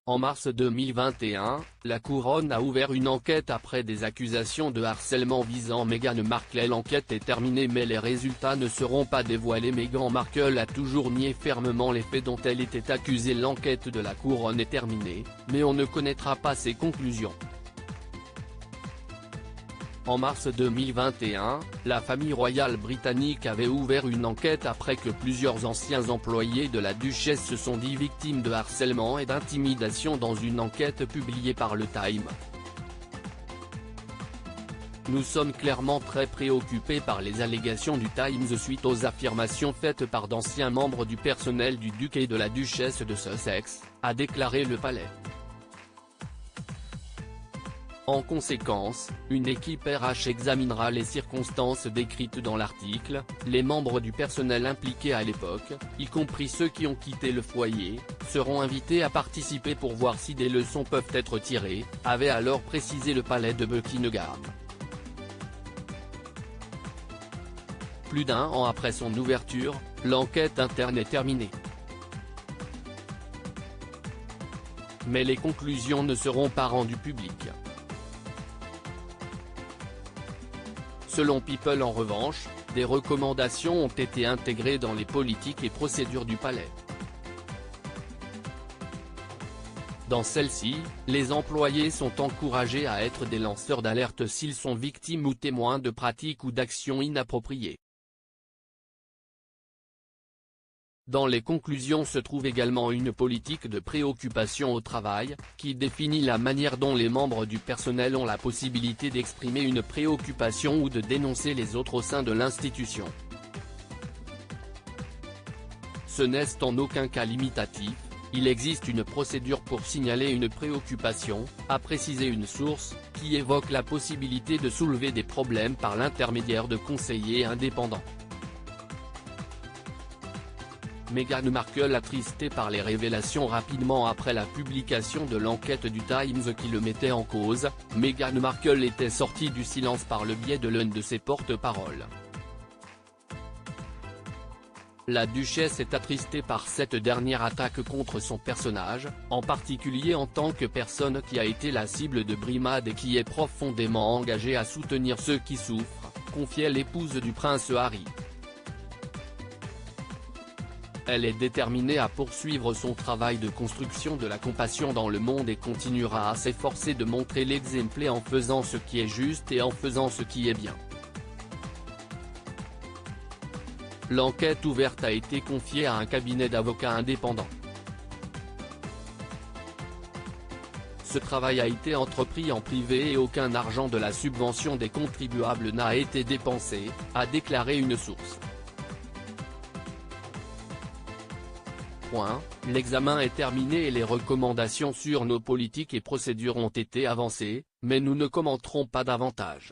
En mars 2021, la Couronne a ouvert une enquête après des accusations de harcèlement visant Meghan Markle. L'enquête est terminée mais les résultats ne seront pas dévoilés. Meghan Markle a toujours nié fermement les faits dont elle était accusée. L'enquête de la Couronne est terminée, mais on ne connaîtra pas ses conclusions. En mars 2021, la famille royale britannique avait ouvert une enquête après que plusieurs anciens employés de la duchesse se sont dit victimes de harcèlement et d'intimidation dans une enquête publiée par le Time. Nous sommes clairement très préoccupés par les allégations du Times suite aux affirmations faites par d'anciens membres du personnel du duc et de la duchesse de Sussex, a déclaré le palais. En conséquence, une équipe RH examinera les circonstances décrites dans l'article. Les membres du personnel impliqués à l'époque, y compris ceux qui ont quitté le foyer, seront invités à participer pour voir si des leçons peuvent être tirées, avait alors précisé le palais de Buckingham. Plus d'un an après son ouverture, l'enquête interne est terminée. Mais les conclusions ne seront pas rendues publiques. Selon People en revanche, des recommandations ont été intégrées dans les politiques et procédures du palais. Dans celles-ci, les employés sont encouragés à être des lanceurs d'alerte s'ils sont victimes ou témoins de pratiques ou d'actions inappropriées. Dans les conclusions se trouve également une politique de préoccupation au travail, qui définit la manière dont les membres du personnel ont la possibilité d'exprimer une préoccupation ou de dénoncer les autres au sein de l'institution. Ce n'est en aucun cas limitatif, il existe une procédure pour signaler une préoccupation, a précisé une source, qui évoque la possibilité de soulever des problèmes par l'intermédiaire de conseillers indépendants. Meghan Markle attristée par les révélations rapidement après la publication de l'enquête du Times qui le mettait en cause, Meghan Markle était sortie du silence par le biais de l'un de ses porte-paroles. La duchesse est attristée par cette dernière attaque contre son personnage, en particulier en tant que personne qui a été la cible de brimades et qui est profondément engagée à soutenir ceux qui souffrent, confiait l'épouse du prince Harry. Elle est déterminée à poursuivre son travail de construction de la compassion dans le monde et continuera à s'efforcer de montrer l'exemple en faisant ce qui est juste et en faisant ce qui est bien. L'enquête ouverte a été confiée à un cabinet d'avocats indépendants. Ce travail a été entrepris en privé et aucun argent de la subvention des contribuables n'a été dépensé, a déclaré une source. L'examen est terminé et les recommandations sur nos politiques et procédures ont été avancées, mais nous ne commenterons pas davantage.